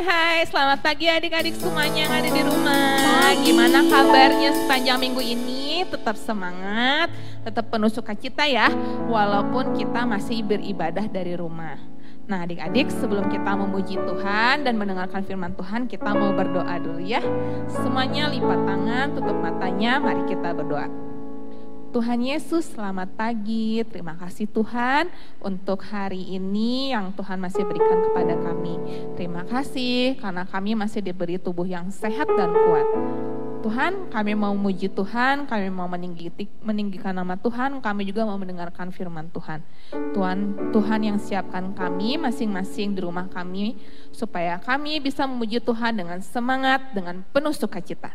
Hai, selamat pagi adik-adik semuanya yang ada di rumah. Gimana kabarnya sepanjang minggu ini? Tetap semangat, tetap penuh sukacita ya, walaupun kita masih beribadah dari rumah. Nah adik-adik, sebelum kita memuji Tuhan dan mendengarkan firman Tuhan, kita mau berdoa dulu ya. Semuanya lipat tangan, tutup matanya, mari kita berdoa. Tuhan Yesus, selamat pagi. Terima kasih Tuhan untuk hari ini yang Tuhan masih berikan kepada kami. Terima kasih karena kami masih diberi tubuh yang sehat dan kuat. Tuhan, kami mau memuji Tuhan, kami mau meninggikan nama Tuhan, kami juga mau mendengarkan firman Tuhan. Tuhan yang siapkan kami masing-masing di rumah kami, supaya kami bisa memuji Tuhan dengan semangat, dengan penuh sukacita.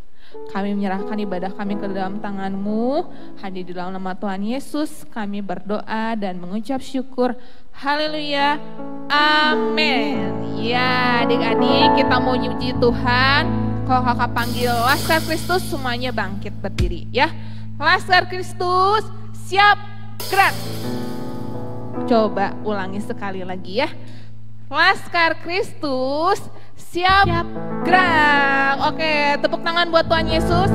Kami menyerahkan ibadah kami ke dalam tangan-Mu, hanya di dalam nama Tuhan Yesus kami berdoa dan mengucap syukur. Haleluya, amin. Ya adik-adik, kita mau memuji Tuhan. Kalau kakak panggil Laskar Kristus, semuanya bangkit berdiri ya. Laskar Kristus, siap, gerak. Coba ulangi sekali lagi ya. Laskar Kristus, siap, gerak. Oke, tepuk tangan buat Tuhan Yesus.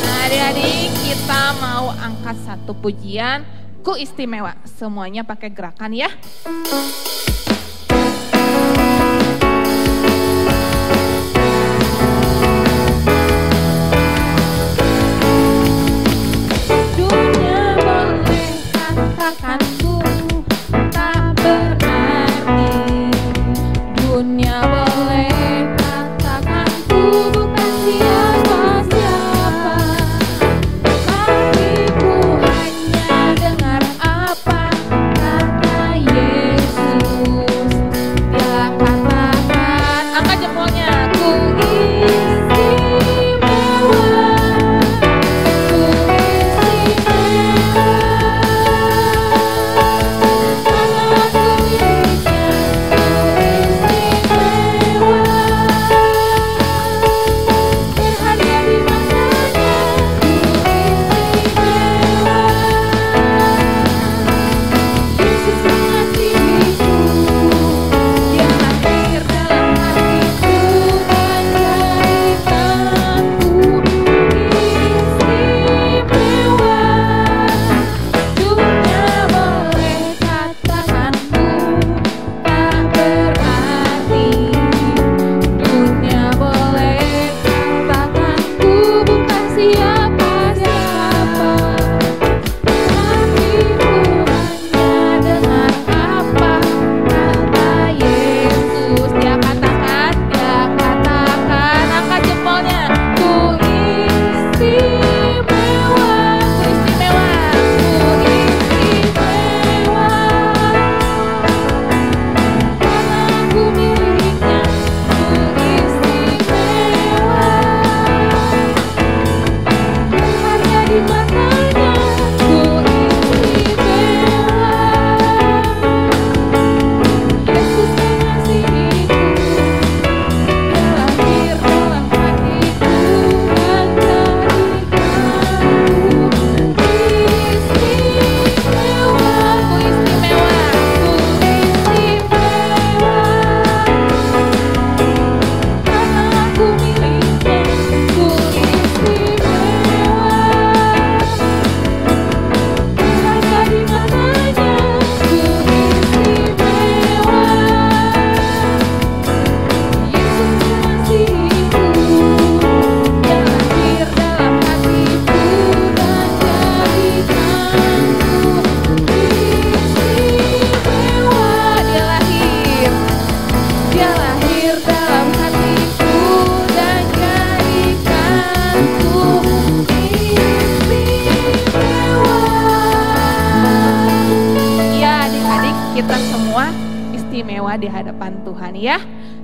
Nah adik-adik, kita mau angkat satu pujian ku istimewa. Semuanya pakai gerakan ya. Dunia boleh katakan ku tak berarti. Dunia boleh katakan ku bukan siapa-siapa, tapi ku hanya dengar apa kata Yesus. Dia katakan, angkat jempolnya, ku istimewa, ku istimewa, karena ku miliknya, ku istimewa, berharga di matanya, ku istimewa. Yesus mengasihiku, Dia hadir dalam hatiku dan jadikanku istimewa. Dunia boleh katakan ku tak berarti. Dunia boleh katakan ku bukan siapa-siapa, tapi ku hanya dengar apa kata Yesus. Dia katakan, angkat jempolnya, ku istimewa, ku istimewa, ku istimewa, karena ku miliknya, ku istimewa, berharga di matanya, ku istimewa. Yesus mengasihiku, Dia lahir dalam hatiku dan jadikanku istimewa, ku istimewa, ku istimewa, karena aku miliknya, ku istimewa, berharga di matanya, ku istimewa. Yesus mengasihiku, Dia lahir dalam hatiku dan jadikanku istimewa. Dia lahir dalam hatiku dan jadikanku istimewa. Ya adik-adik, kita semua istimewa di hadapan Tuhan ya.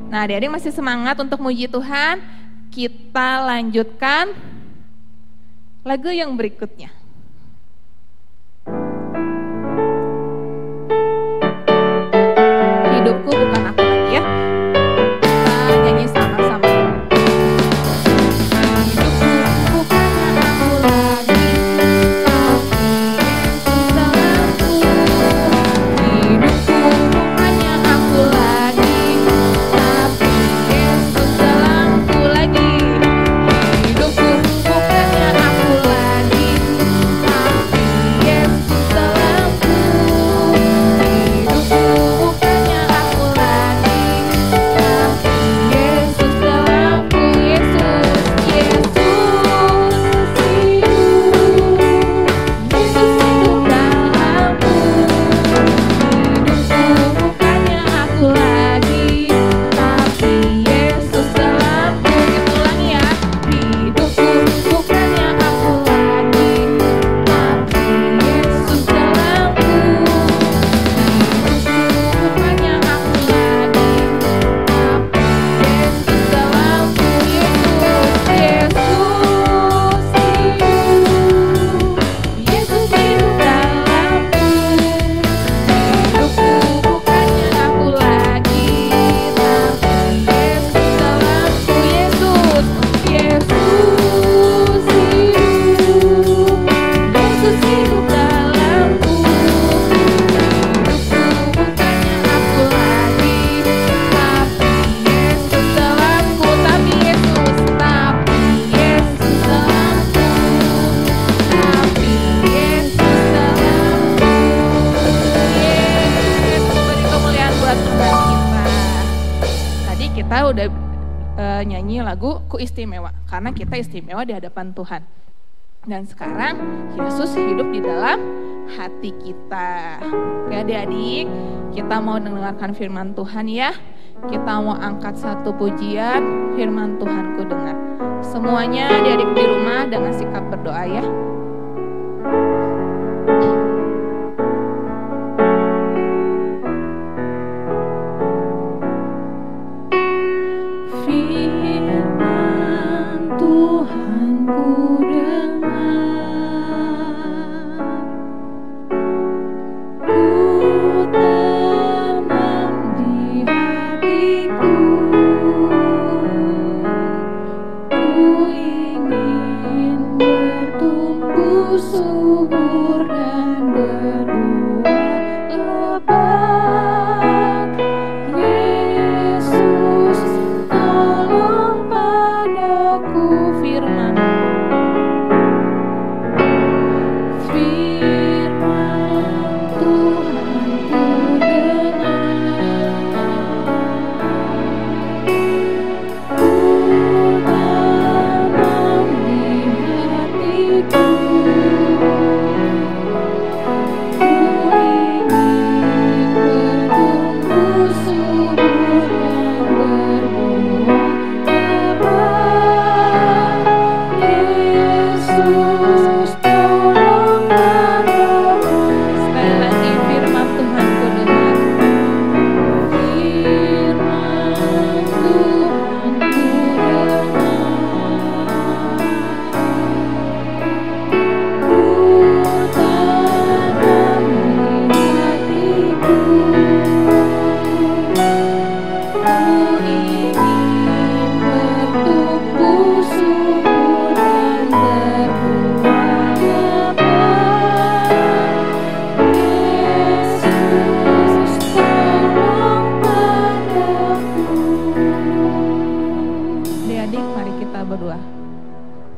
Nah adik-adik masih semangat untuk muji Tuhan? Kita lanjutkan lagu yang berikutnya. kita udah nyanyi lagu Ku Istimewa, karena kita istimewa di hadapan Tuhan. Dan sekarang Yesus hidup di dalam hati kita. Oke adik-adik, kita mau mendengarkan firman Tuhan ya. Kita mau angkat satu pujian, firman Tuhan ku dengar. Semuanya adik-adik di rumah dengan sikap berdoa ya.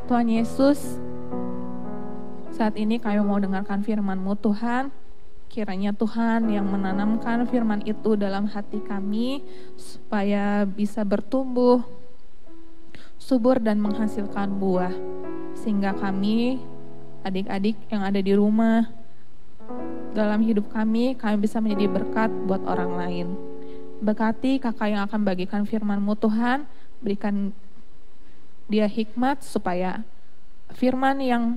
Tuhan Yesus, saat ini kami mau dengarkan firman-Mu Tuhan. Kiranya Tuhan yang menanamkan firman itu dalam hati kami supaya bisa bertumbuh, subur dan menghasilkan buah. Sehingga kami, adik-adik yang ada di rumah, dalam hidup kami bisa menjadi berkat buat orang lain. Berkati kakak yang akan bagikan firman-Mu Tuhan, berikan dia hikmat supaya firman yang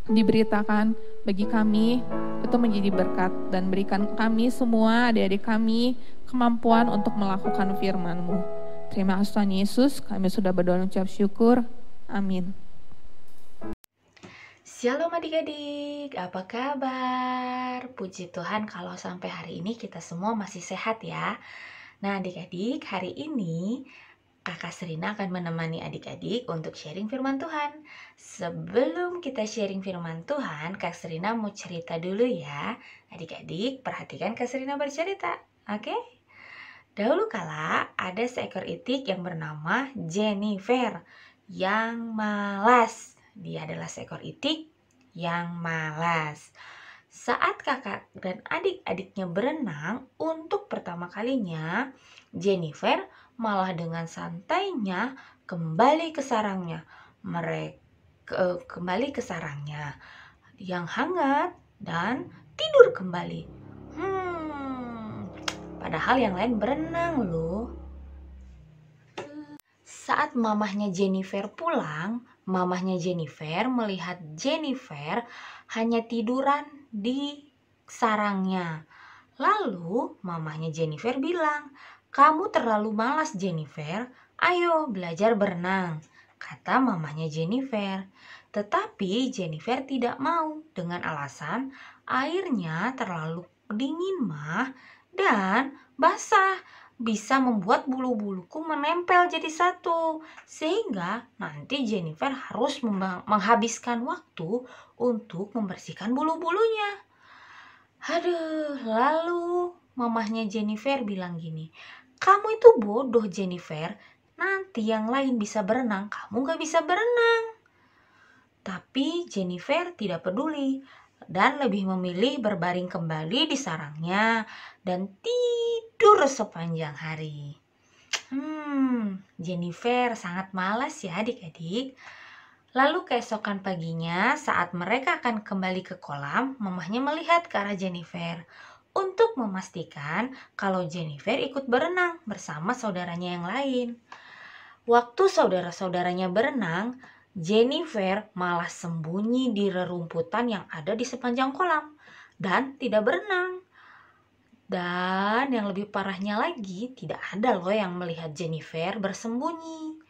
diberitakan bagi kami itu menjadi berkat, dan berikan kami semua, adik-adik kami, kemampuan untuk melakukan firman-Mu. Terima kasih Tuhan Yesus, kami sudah berdoa dan ucap syukur. Amin. Shalom adik-adik, apa kabar? Puji Tuhan kalau sampai hari ini kita semua masih sehat ya. Nah adik-adik, hari ini Kakak Serina akan menemani adik-adik untuk sharing firman Tuhan. Sebelum kita sharing firman Tuhan, Kak Serina mau cerita dulu ya. Adik-adik, perhatikan Kak Serina bercerita, oke? Dahulu kala ada seekor itik yang bernama Jennifer yang malas. Dia adalah seekor itik yang malas. Saat kakak dan adik-adiknya berenang untuk pertama kalinya, Jennifer malah dengan santainya kembali ke sarangnya. Kembali ke sarangnya yang hangat dan tidur kembali. Padahal yang lain berenang loh. Saat mamahnya Jennifer pulang, mamahnya Jennifer melihat Jennifer hanya tiduran di sarangnya. Lalu mamahnya Jennifer bilang, "Kamu terlalu malas Jennifer, ayo belajar berenang," kata mamahnya Jennifer. Tetapi Jennifer tidak mau dengan alasan airnya terlalu dingin mah dan basah, bisa membuat bulu-buluku menempel jadi satu, sehingga nanti Jennifer harus menghabiskan waktu untuk membersihkan bulu-bulunya. Lalu mamahnya Jennifer bilang gini, "Kamu itu bodoh Jennifer, nanti yang lain bisa berenang, kamu gak bisa berenang." Tapi Jennifer tidak peduli dan lebih memilih berbaring kembali di sarangnya dan tidur sepanjang hari. Jennifer sangat malas ya adik-adik. Lalu keesokan paginya saat mereka akan kembali ke kolam, mamahnya melihat ke arah Jennifer untuk memastikan kalau Jennifer ikut berenang bersama saudaranya yang lain. Waktu saudara-saudaranya berenang, Jennifer malah sembunyi di rerumputan yang ada di sepanjang kolam dan tidak berenang. Dan yang lebih parahnya lagi, tidak ada loh yang melihat Jennifer bersembunyi.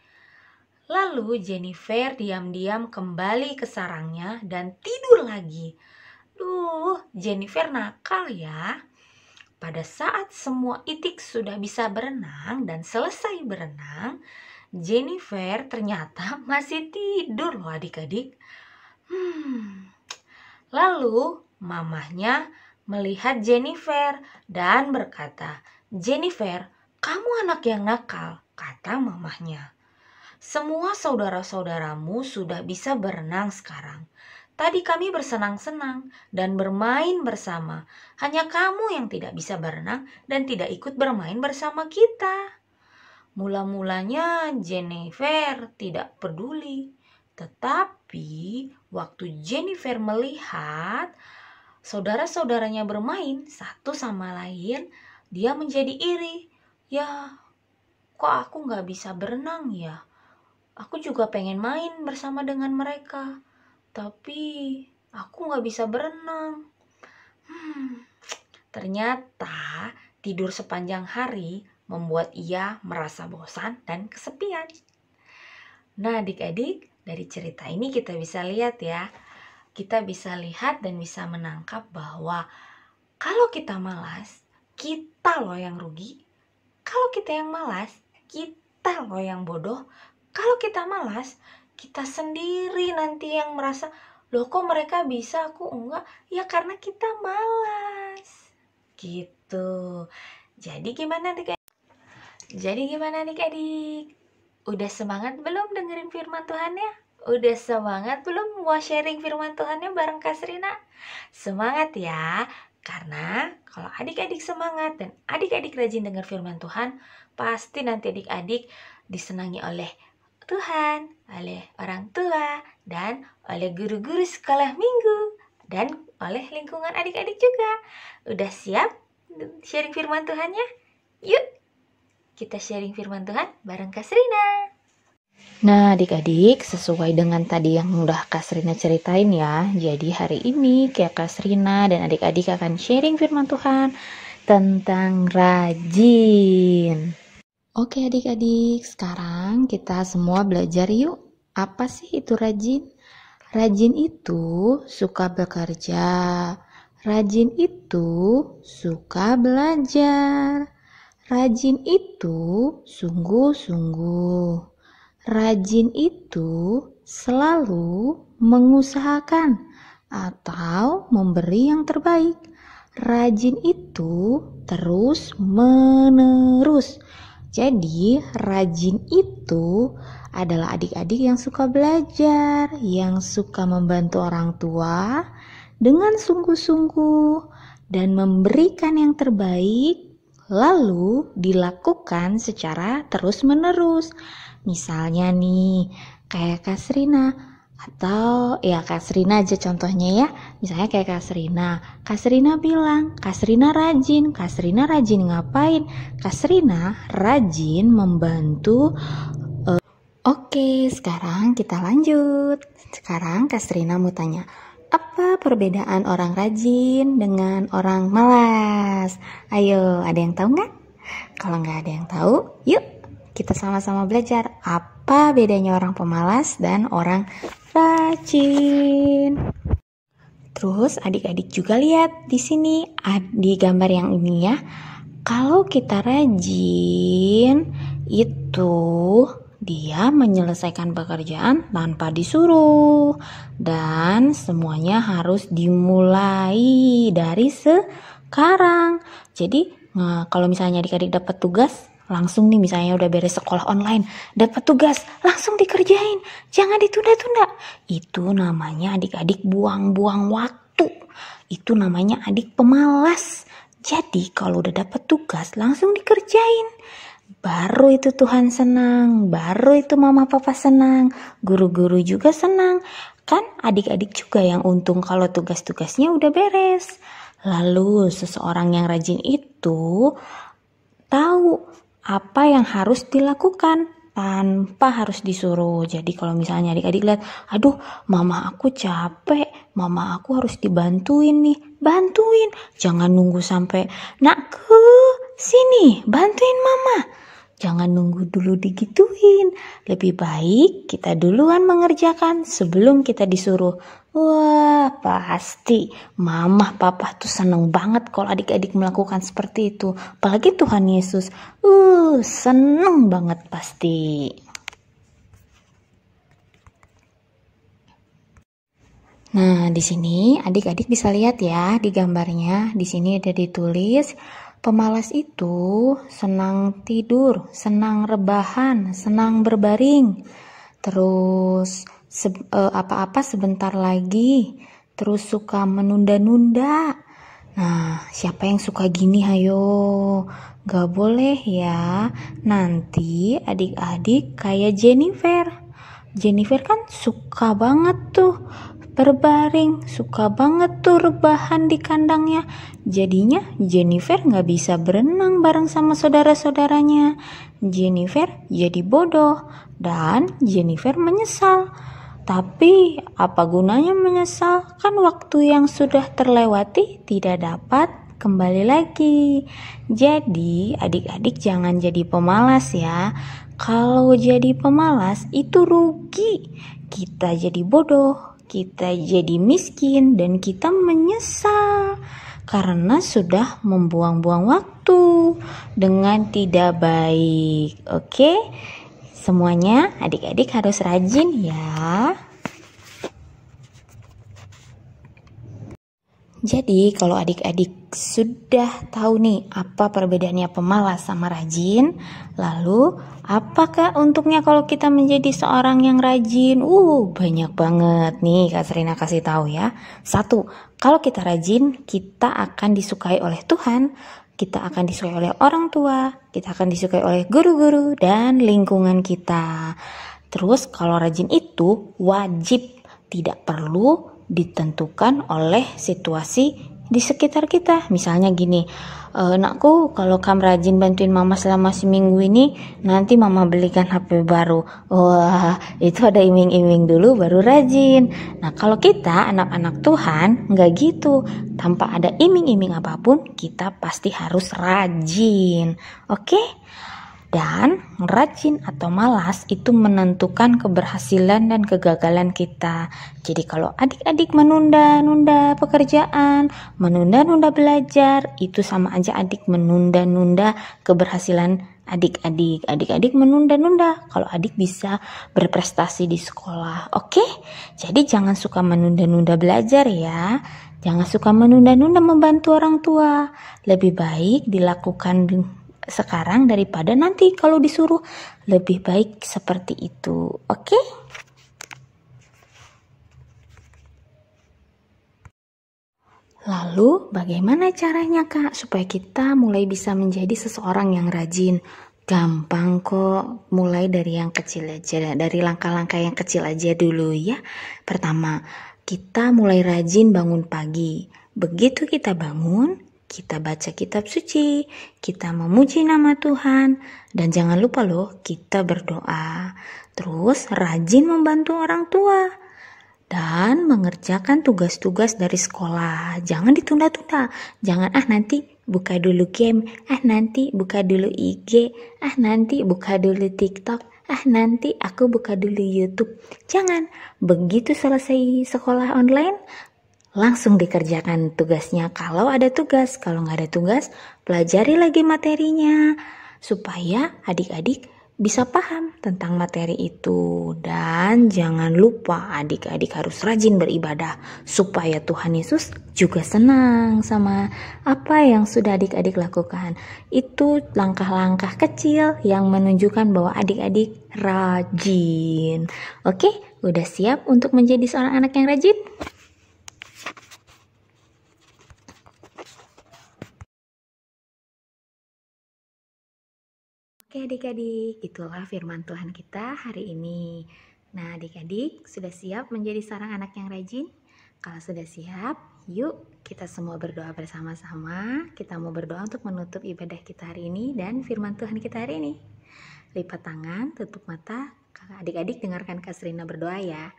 Lalu Jennifer diam-diam kembali ke sarangnya dan tidur lagi. Jennifer nakal ya. Pada saat semua itik sudah bisa berenang dan selesai berenang, Jennifer ternyata masih tidur loh adik-adik. Lalu mamahnya melihat Jennifer dan berkata, "Jennifer, kamu anak yang nakal," kata mamahnya. "Semua saudara-saudaramu sudah bisa berenang sekarang. Tadi kami bersenang-senang dan bermain bersama. Hanya kamu yang tidak bisa berenang dan tidak ikut bermain bersama kita." Mula-mulanya Jennifer tidak peduli. Tetapi waktu Jennifer melihat saudara-saudaranya bermain satu sama lain, dia menjadi iri. "Ya, kok aku gak bisa berenang ya? Aku juga pengen main bersama dengan mereka, tapi aku gak bisa berenang." Ternyata tidur sepanjang hari membuat ia merasa bosan dan kesepian. Nah adik-adik, dari cerita ini kita bisa lihat ya, kita bisa lihat dan bisa menangkap bahwa kalau kita malas, kita loh yang rugi. Kalau kita yang malas, kita loh yang bodoh. Kalau kita malas, kita sendiri nanti yang merasa, "Loh kok mereka bisa, aku enggak?" Ya karena kita malas. Gitu. Jadi gimana adik-adik? Udah semangat belum dengerin firman Tuhannya? Udah semangat belum mau sharing firman Tuhannya bareng Kak Srina? Semangat ya. Karena kalau adik-adik semangat dan adik-adik rajin dengar firman Tuhan, pasti nanti adik-adik disenangi oleh Tuhan, oleh orang tua, dan oleh guru-guru sekolah minggu, dan oleh lingkungan adik-adik juga. Udah siap sharing firman Tuhannya? Yuk, kita sharing firman Tuhan bareng Kak Srina. Nah adik-adik, sesuai dengan tadi yang udah Kak Srina ceritain ya, jadi hari ini Kak Srina dan adik-adik akan sharing firman Tuhan tentang rajin. Oke adik-adik, sekarang kita semua belajar yuk. Apa sih itu rajin? Rajin itu suka bekerja. Rajin itu suka belajar. Rajin itu sungguh-sungguh. Rajin itu selalu mengusahakan atau memberi yang terbaik. Rajin itu terus menerus. Jadi rajin itu adalah adik-adik yang suka belajar, yang suka membantu orang tua dengan sungguh-sungguh dan memberikan yang terbaik, lalu dilakukan secara terus-menerus. Misalnya nih, kayak Kak Srina, atau ya Kak Srina aja contohnya ya. Misalnya kayak Kak Srina bilang, Kak Srina rajin ngapain? Kak Srina rajin membantu. Oke, sekarang kita lanjut. Sekarang Kak Srina mau tanya, apa perbedaan orang rajin dengan orang malas? Ayo, ada yang tahu nggak? Kalau nggak ada yang tahu, yuk kita sama-sama belajar apa bedanya orang pemalas dan orang rajin. Terus adik-adik juga lihat di sini di gambar yang ini ya. Kalau kita rajin itu dia menyelesaikan pekerjaan tanpa disuruh dan semuanya harus dimulai dari sekarang. Jadi kalau misalnya adik-adik dapat tugas, langsung nih misalnya udah beres sekolah online, dapat tugas, langsung dikerjain. Jangan ditunda-tunda. Itu namanya adik-adik buang-buang waktu. Itu namanya adik pemalas. Jadi kalau udah dapat tugas, langsung dikerjain. baru itu Tuhan senang, baru itu mama papa senang, guru-guru juga senang. Kan adik-adik juga yang untung kalau tugas-tugasnya udah beres. Lalu seseorang yang rajin itu tahu apa yang harus dilakukan tanpa harus disuruh. Jadi kalau misalnya adik-adik lihat, aduh mama aku capek, mama aku harus dibantuin nih, bantuin. Jangan nunggu sampai, nakku sini bantuin mama. Jangan nunggu dulu digituin. Lebih baik kita duluan mengerjakan sebelum kita disuruh. Wah, pasti mama papa tuh seneng banget kalau adik-adik melakukan seperti itu. Apalagi Tuhan Yesus. Seneng banget pasti. Nah, di sini adik-adik bisa lihat ya di gambarnya. Di sini ada ditulis, pemalas itu senang tidur, senang rebahan, senang berbaring. Terus apa-apa sebentar lagi. Terus suka menunda-nunda. Nah, siapa yang suka gini, hayo? Gak boleh ya. Nanti adik-adik kayak Jennifer. Jennifer kan suka banget tuh berbaring, suka banget tuh rebahan di kandangnya. Jadinya Jennifer gak bisa berenang bareng sama saudara-saudaranya. Jennifer jadi bodoh dan Jennifer menyesal. Tapi apa gunanya menyesal? Kan waktu yang sudah terlewati tidak dapat kembali lagi. Jadi adik-adik jangan jadi pemalas ya. Kalau jadi pemalas itu rugi. Kita jadi bodoh, kita jadi miskin, dan kita menyesal karena sudah membuang-buang waktu dengan tidak baik. Oke, semuanya adik-adik harus rajin ya. Jadi kalau adik-adik sudah tahu nih apa perbedaannya pemalas sama rajin, lalu apakah untungnya kalau kita menjadi seorang yang rajin? Banyak banget nih Kak Serina kasih tahu ya. 1, kalau kita rajin, kita akan disukai oleh Tuhan, kita akan disukai oleh orang tua, kita akan disukai oleh guru-guru dan lingkungan kita. Terus kalau rajin itu wajib, tidak perlu ditentukan oleh situasi di sekitar kita. Misalnya gini, nakku kalau kamu rajin bantuin mama selama seminggu ini, nanti mama belikan HP baru. Wah, itu ada iming-iming dulu baru rajin. Nah kalau kita anak-anak Tuhan nggak gitu, tanpa ada iming-iming apapun kita pasti harus rajin. Oke? Dan rajin atau malas itu menentukan keberhasilan dan kegagalan kita. Jadi kalau adik-adik menunda-nunda pekerjaan, menunda-nunda belajar, itu sama aja adik menunda-nunda keberhasilan adik-adik. Adik-adik menunda-nunda kalau adik bisa berprestasi di sekolah. Oke? Jadi jangan suka menunda-nunda belajar ya. Jangan suka menunda-nunda membantu orang tua. Lebih baik dilakukan sekarang daripada nanti kalau disuruh. Lebih baik seperti itu. Oke? Lalu bagaimana caranya Kak supaya kita mulai bisa menjadi seseorang yang rajin? Gampang kok, mulai dari yang kecil aja, dari langkah-langkah yang kecil aja dulu ya. Pertama, kita mulai rajin bangun pagi. Begitu kita bangun, kita baca kitab suci, kita memuji nama Tuhan, dan jangan lupa loh kita berdoa. Terus rajin membantu orang tua dan mengerjakan tugas-tugas dari sekolah. Jangan ditunda-tunda. Jangan nanti buka dulu game, nanti buka dulu IG, nanti buka dulu TikTok, nanti aku buka dulu YouTube. Jangan. Begitu selesai sekolah online, langsung dikerjakan tugasnya kalau ada tugas. Kalau nggak ada tugas, pelajari lagi materinya supaya adik-adik bisa paham tentang materi itu. Dan jangan lupa adik-adik harus rajin beribadah supaya Tuhan Yesus juga senang sama apa yang sudah adik-adik lakukan. Itu langkah-langkah kecil yang menunjukkan bahwa adik-adik rajin. Oke, udah siap untuk menjadi seorang anak yang rajin? Oke adik-adik, itulah firman Tuhan kita hari ini. Nah adik-adik, sudah siap menjadi seorang anak yang rajin? Kalau sudah siap, yuk kita semua berdoa bersama-sama. Kita mau berdoa untuk menutup ibadah kita hari ini dan firman Tuhan kita hari ini. Lipat tangan, tutup mata, adik-adik dengarkan Kak Serina berdoa ya.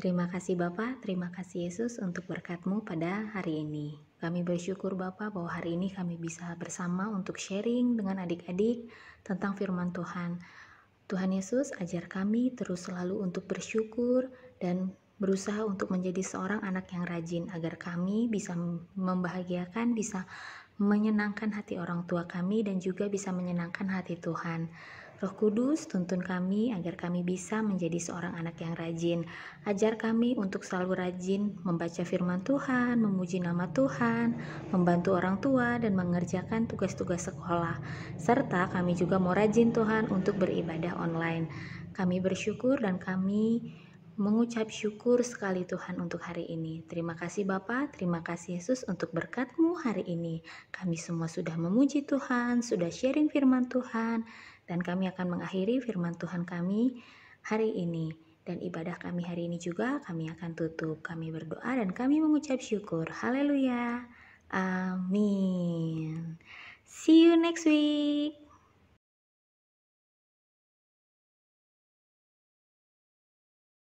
Terima kasih Bapa, terima kasih Yesus untuk berkat-Mu pada hari ini. Kami bersyukur Bapa bahwa hari ini kami bisa bersama untuk sharing dengan adik-adik tentang firman Tuhan. Tuhan Yesus ajar kami terus selalu untuk bersyukur dan berusaha untuk menjadi seorang anak yang rajin agar kami bisa membahagiakan, bisa menyenangkan hati orang tua kami dan juga bisa menyenangkan hati Tuhan. Roh Kudus, tuntun kami agar kami bisa menjadi seorang anak yang rajin. Ajar kami untuk selalu rajin membaca firman Tuhan, memuji nama Tuhan, membantu orang tua dan mengerjakan tugas-tugas sekolah. Serta kami juga mau rajin Tuhan untuk beribadah online. Kami bersyukur dan kami mengucap syukur sekali Tuhan untuk hari ini. Terima kasih Bapa, terima kasih Yesus untuk berkat-Mu hari ini. Kami semua sudah memuji Tuhan, sudah sharing firman Tuhan, dan kami akan mengakhiri firman Tuhan kami hari ini. Dan ibadah kami hari ini juga kami akan tutup. Kami berdoa dan kami mengucap syukur. Haleluya. Amin. See you next week.